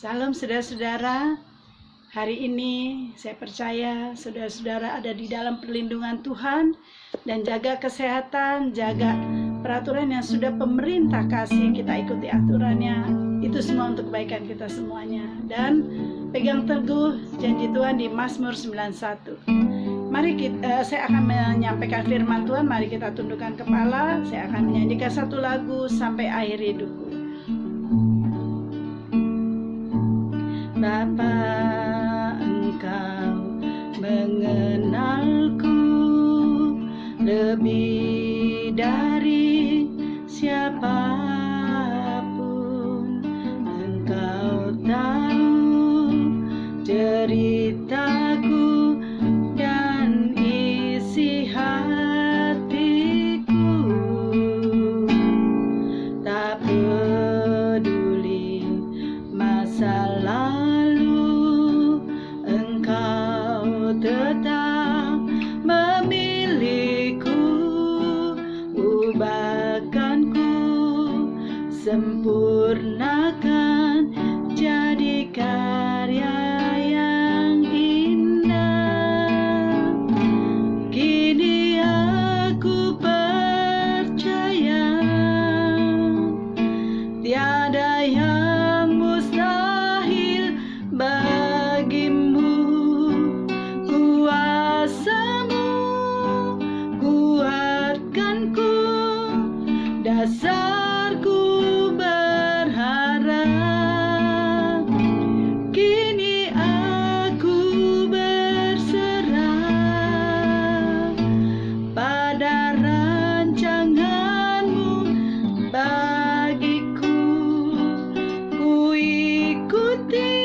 Salam saudara-saudara. Hari ini saya percaya saudara-saudara ada di dalam perlindungan Tuhan dan jaga kesehatan, jaga peraturan yang sudah pemerintah kasih, kita ikuti aturannya. Itu semua untuk kebaikan kita semuanya. Dan pegang teguh janji Tuhan di Mazmur 91. Saya akan menyampaikan firman Tuhan. Mari kita tundukkan kepala. Saya akan menyanyikan satu lagu sampai akhir hidupku. Bapa, Engkau mengenalku lebih dari siapapun. Engkau tahu ceritaku dan isi hatiku. Tak peduli masalah, tetap memilihku, ubahkanku, sempurnakan, jadi karya yang indah. Kini aku percaya tiada yang mustahil bagimu. Dasarku berharap, kini aku berserah pada rancanganmu bagiku. Ku ikuti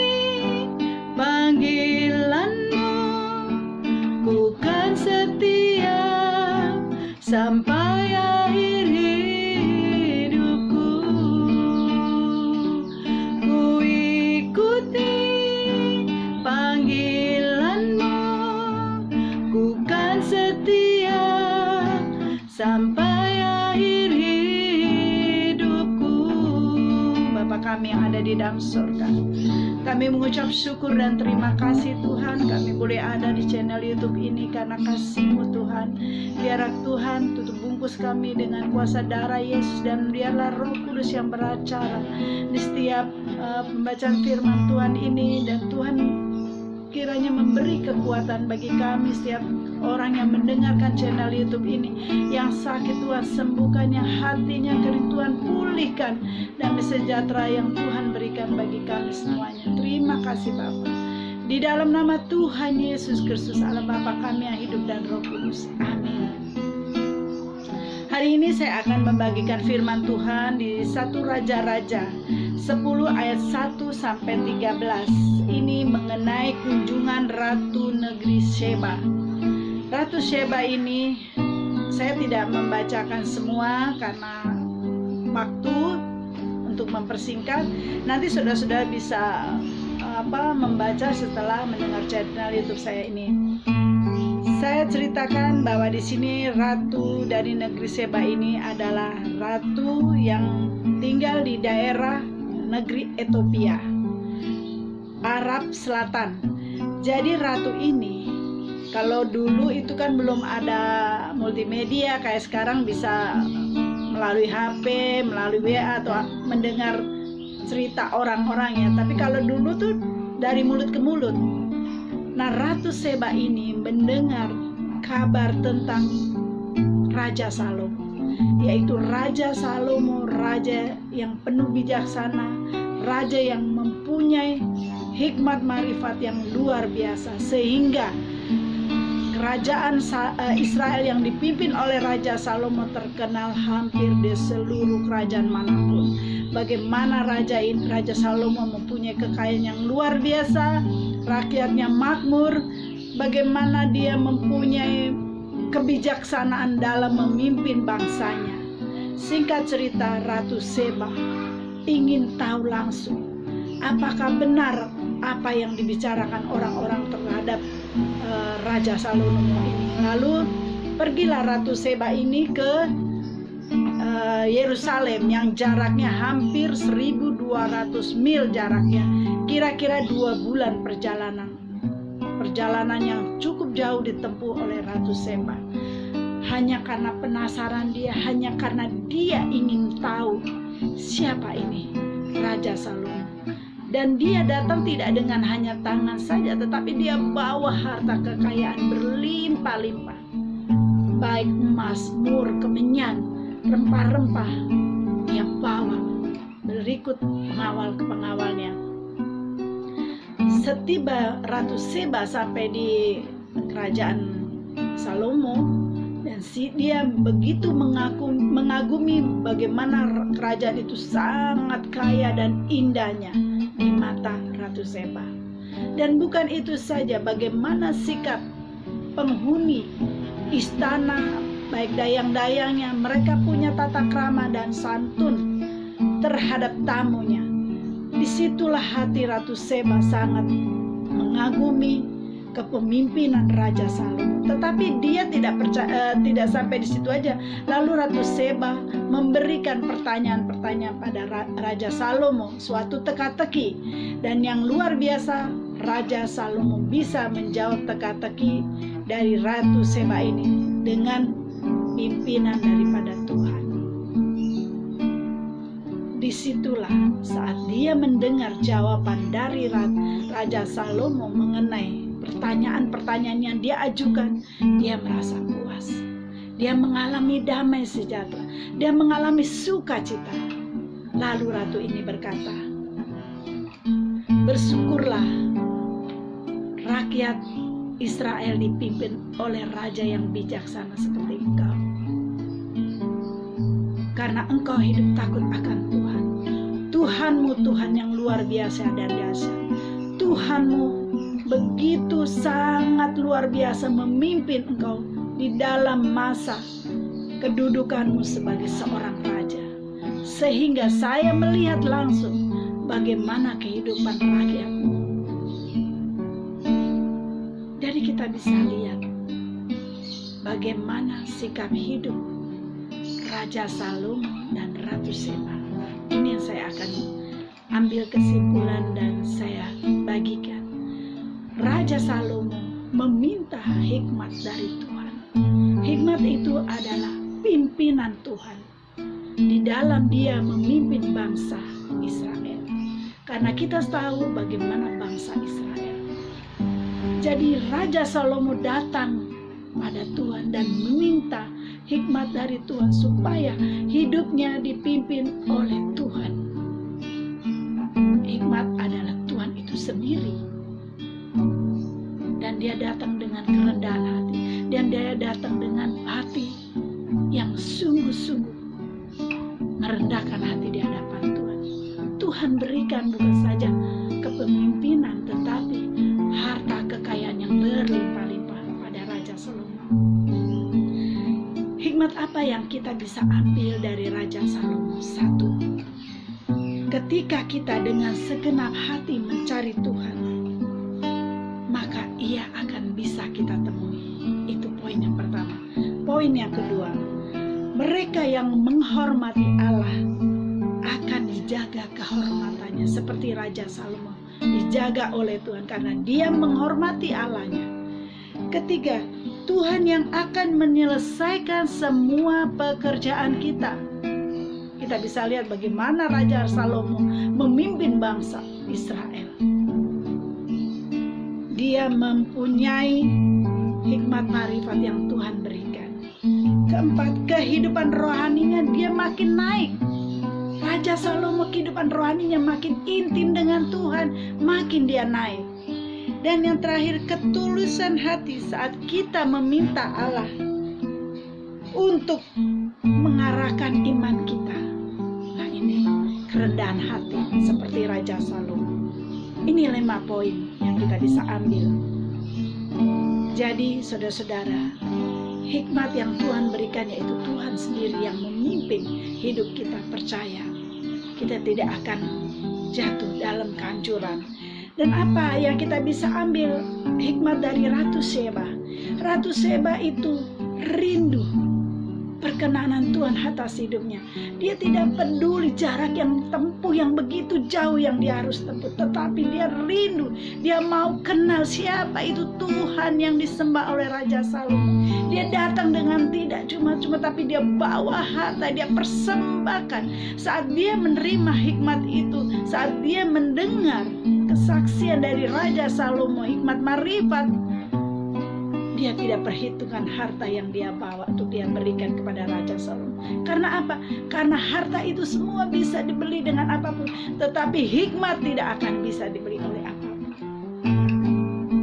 panggilanmu, ku kan setia sampai akhir hidupku. Ku ikuti panggilanmu, ku kan setia sampai akhir hidupku. Bapa kami yang ada di dalam surga, kami mengucap syukur dan terima kasih Tuhan, kami boleh ada di channel YouTube ini karena kasih-Mu Tuhan. Biarlah Tuhan tutup bungkus kami dengan kuasa darah Yesus, dan biarlah Roh Kudus yang beracara di setiap pembacaan firman Tuhan ini, dan Tuhan kiranya memberi kekuatan bagi kami, setiap orang yang mendengarkan channel YouTube ini. Yang sakit Tuhan sembuhkan, yang hatinya kering Tuhan pulihkan, dan sejahtera yang Tuhan berikan bagi kami semuanya. Terima kasih Bapa. Di dalam nama Tuhan Yesus Kristus, Allah Bapa kami yang hidup dan Roh Kudus. Amin. Hari ini saya akan membagikan firman Tuhan di 1 Raja-Raja 10 ayat 1 sampai 13. Ini mengenai kunjungan Ratu Negeri Sheba. Ratu Sheba ini saya tidak membacakan semua karena waktu, untuk mempersingkat. Nanti saudara-saudara bisa membaca setelah mendengar channel YouTube saya ini. Saya ceritakan bahwa di sini ratu dari negeri Sheba ini adalah ratu yang tinggal di daerah negeri Ethiopia, Arab Selatan. Jadi ratu ini, kalau dulu itu kan belum ada multimedia kayak sekarang, bisa melalui HP, melalui WA atau mendengar cerita orang-orang ya. Tapi kalau dulu tuh dari mulut ke mulut. Nah, Ratu Sheba ini mendengar kabar tentang Raja Salomo, yaitu Raja Salomo, raja yang penuh bijaksana, raja yang mempunyai hikmat marifat yang luar biasa, sehingga kerajaan Israel yang dipimpin oleh Raja Salomo terkenal hampir di seluruh kerajaan manapun. Bagaimana Raja Salomo mempunyai kekayaan yang luar biasa, rakyatnya makmur, bagaimana dia mempunyai kebijaksanaan dalam memimpin bangsanya. Singkat cerita, Ratu Sheba ingin tahu langsung apakah benar apa yang dibicarakan orang-orang terhadap Raja Salomo ini. Lalu pergilah Ratu Sheba ini ke Yerusalem yang jaraknya hampir 1200 mil jaraknya. kira-kira 2 bulan perjalanan yang cukup jauh ditempuh oleh Ratu Seba. Hanya karena penasaran dia, hanya karena dia ingin tahu siapa ini Raja Salomo. Dan dia datang tidak dengan hanya tangan saja, tetapi dia bawa harta kekayaan berlimpah-limpah, baik emas, mur, kemenyan, rempah-rempah. Dia bawa berikut pengawalnya. Setiba Ratu Seba sampai di kerajaan Salomo, dan dia begitu mengagumi bagaimana kerajaan itu sangat kaya dan indahnya di mata Ratu Seba. Dan bukan itu saja, bagaimana sikap penghuni istana, baik dayang-dayangnya, mereka punya tata krama dan santun terhadap tamunya. Disitulah hati Ratu Seba sangat mengagumi kepemimpinan Raja Salomo. Tetapi dia tidak sampai di situ aja. Lalu Ratu Seba memberikan pertanyaan-pertanyaan pada Raja Salomo, suatu teka-teki. Dan yang luar biasa, Raja Salomo bisa menjawab teka-teki dari Ratu Seba ini dengan pimpinan daripada Tuhan. Disitulah saat dia mendengar jawaban dari Raja Salomo mengenai pertanyaan-pertanyaan yang dia ajukan, dia merasa puas. Dia mengalami damai sejahtera. Dia mengalami sukacita. Lalu ratu ini berkata, "Bersyukurlah rakyat Israel dipimpin oleh raja yang bijaksana seperti engkau. Karena engkau hidup takut akan Tuhan. Tuhanmu Tuhan yang luar biasa dan dahsyat. Tuhanmu begitu sangat luar biasa memimpin engkau di dalam masa kedudukanmu sebagai seorang raja. Sehingga saya melihat langsung bagaimana kehidupan rakyatmu." Jadi kita bisa lihat bagaimana sikap hidup Raja Salomo dan Ratu Seba. Ini yang saya akan ambil kesimpulan dan saya bagikan. Raja Salomo meminta hikmat dari Tuhan. Hikmat itu adalah pimpinan Tuhan di dalam dia memimpin bangsa Israel. Karena kita tahu bagaimana bangsa Israel. Jadi Raja Salomo datang pada Tuhan dan meminta hikmat dari Tuhan supaya hidupnya dipimpin oleh Tuhan. Hikmat adalah Tuhan itu sendiri. Dan dia datang dengan kerendahan hati. Dan dia datang dengan hati yang sungguh-sungguh merendahkan hati di hadapan Tuhan. Tuhan berikan bukan saja kepemimpinan, tetapi harta kekayaan yang berlimpah-limpah pada Raja Salomo. Hikmat apa yang kita bisa ambil dari Raja Salomo? 1. Ketika kita dengan segenap hati mencari Tuhan, maka ia akan bisa kita temui. Itu poin yang pertama. Poin yang kedua, mereka yang menghormati Allah akan dijaga kehormatannya seperti Raja Salomo dijaga oleh Tuhan karena dia menghormati Allahnya. Ketiga, Tuhan yang akan menyelesaikan semua pekerjaan kita. Kita bisa lihat bagaimana Raja Salomo memimpin bangsa Israel. Dia mempunyai hikmat marifat yang Tuhan berikan. Keempat, kehidupan rohaninya dia makin naik. Raja Salomo kehidupan rohaninya makin intim dengan Tuhan, makin dia naik. Dan yang terakhir, ketulusan hati saat kita meminta Allah untuk mengarahkan iman kita. Nah ini kerendahan hati seperti Raja Salomo. Ini 5 poin yang kita bisa ambil. Jadi saudara-saudara, hikmat yang Tuhan berikan yaitu Tuhan sendiri yang memimpin hidup kita. Percaya kita tidak akan jatuh dalam kehancuran. Dan apa yang kita bisa ambil hikmat dari Ratu Seba? Ratu Seba itu rindu perkenanan Tuhan atas hidupnya. Dia tidak peduli jarak yang tempuh yang begitu jauh yang dia harus tempuh, tetapi dia rindu, dia mau kenal siapa itu Tuhan yang disembah oleh Raja Salomo. Dia datang dengan tidak cuma-cuma, tapi dia bawa harta, dia persembahkan. Saat dia menerima hikmat itu, saat dia mendengar kesaksian dari Raja Salomo, hikmat marifat, dia tidak perhitungkan harta yang dia bawa untuk dia berikan kepada Raja Salomo. Karena apa? Karena harta itu semua bisa dibeli dengan apapun, tetapi hikmat tidak akan bisa dibeli oleh apapun.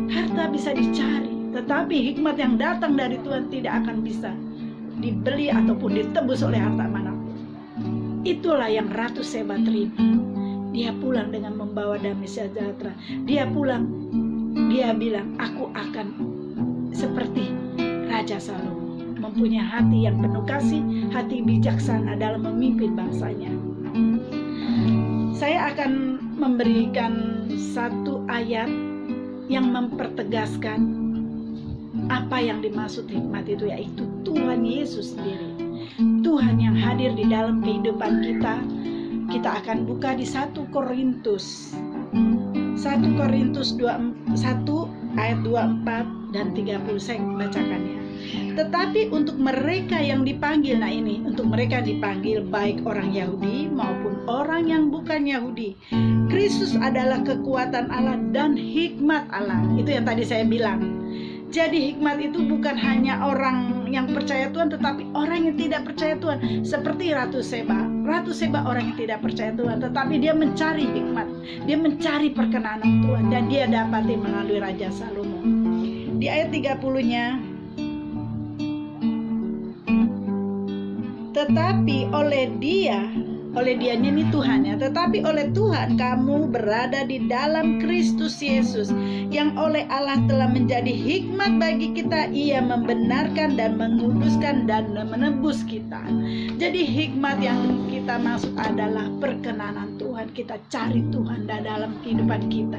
Harta bisa dicari, tetapi hikmat yang datang dari Tuhan tidak akan bisa dibeli ataupun ditebus oleh harta manapun. Itulah yang Ratu Seba terima. Dia pulang dengan membawa damai sejahtera. Dia pulang, dia bilang, aku akan seperti Raja Salomo, mempunyai hati yang penuh kasih, hati bijaksana dalam memimpin bangsanya. Saya akan memberikan satu ayat yang mempertegaskan apa yang dimaksud hikmat itu, yaitu Tuhan Yesus sendiri. Tuhan yang hadir di dalam kehidupan kita. Kita akan buka di 1 Korintus 1 ayat 24 dan 30. Saya bacakannya. Tetapi untuk mereka yang dipanggil, nah ini untuk mereka dipanggil, baik orang Yahudi maupun orang yang bukan Yahudi, Kristus adalah kekuatan Allah dan hikmat Allah. Itu yang tadi saya bilang. Jadi hikmat itu bukan hanya orang yang percaya Tuhan, tetapi orang yang tidak percaya Tuhan. Seperti Ratu Seba. Ratu Seba orang yang tidak percaya Tuhan, tetapi dia mencari hikmat, dia mencari perkenanan Tuhan, dan dia dapati melalui Raja Salomo. Di ayat 30-nya, tetapi oleh dianya ini Tuhan ya, tetapi oleh Tuhan kamu berada di dalam Kristus Yesus, yang oleh Allah telah menjadi hikmat bagi kita. Ia membenarkan dan menguduskan dan menebus kita. Jadi hikmat yang kita maksud adalah perkenanan Tuhan. Kita cari Tuhan dalam kehidupan kita.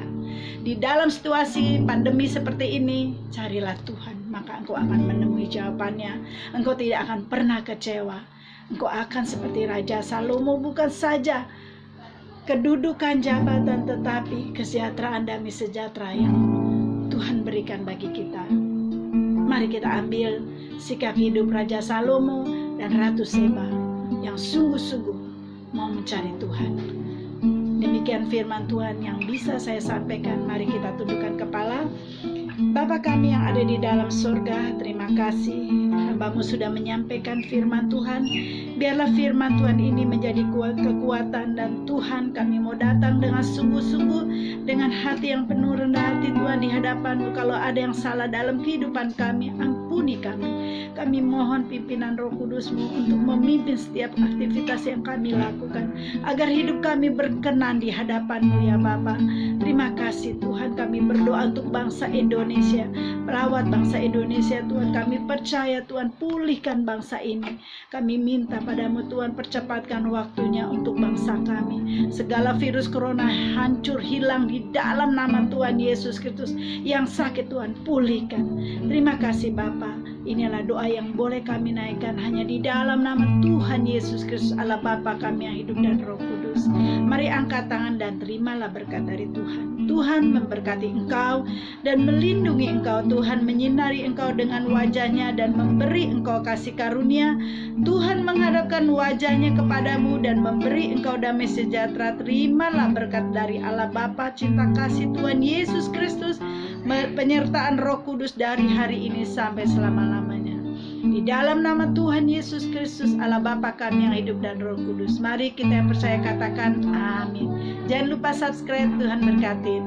Di dalam situasi pandemi seperti ini, carilah Tuhan, maka engkau akan menemui jawabannya. Engkau tidak akan pernah kecewa. Engkau akan seperti Raja Salomo, bukan saja kedudukan jabatan, tetapi kesejahteraan damai sejahtera yang Tuhan berikan bagi kita. Mari kita ambil sikap hidup Raja Salomo dan Ratu Seba yang sungguh-sungguh mau mencari Tuhan. Demikian firman Tuhan yang bisa saya sampaikan. Mari kita tundukkan kepala. Bapa kami yang ada di dalam surga, terima kasih Hamba-Mu sudah menyampaikan firman Tuhan. Biarlah firman Tuhan ini menjadi kekuatan, dan Tuhan, kami mau datang dengan sungguh-sungguh, dengan hati yang penuh rendah hati Tuhan di hadapan-Mu. Kalau ada yang salah dalam kehidupan kami, ampuni kami. Kami mohon pimpinan Roh Kudus-Mu untuk memimpin setiap aktivitas yang kami lakukan, agar hidup kami berkenan di hadapan-Mu ya Bapa. Terima kasih Tuhan, kami berdoa untuk bangsa Indonesia, pelawat bangsa Indonesia Tuhan. Kami percaya Tuhan, pulihkan bangsa ini. Kami minta padamu Tuhan, percepatkan waktunya untuk bangsa kami. Segala virus corona hancur, hilang di dalam nama Tuhan Yesus Kristus. Yang sakit Tuhan, pulihkan. Terima kasih Bapa. Inilah doa yang boleh kami naikkan hanya di dalam nama Tuhan Yesus Kristus, Allah Bapa kami yang hidup dan Roh Kudus. Mari angkat tangan dan terimalah berkat dari Tuhan. Tuhan memberkati engkau dan melindungi engkau. Tuhan menyinari engkau dengan wajahnya dan memberi engkau kasih karunia. Tuhan menghadapkan wajahnya kepadamu dan memberi engkau damai sejahtera. Terimalah berkat dari Allah Bapa, cinta kasih Tuhan Yesus Kristus, penyertaan Roh Kudus dari hari ini sampai selama-lamanya. Di dalam nama Tuhan Yesus Kristus, Allah Bapa kami yang hidup dan Roh Kudus. Mari kita yang percaya katakan amin. Jangan lupa subscribe. Tuhan berkatin.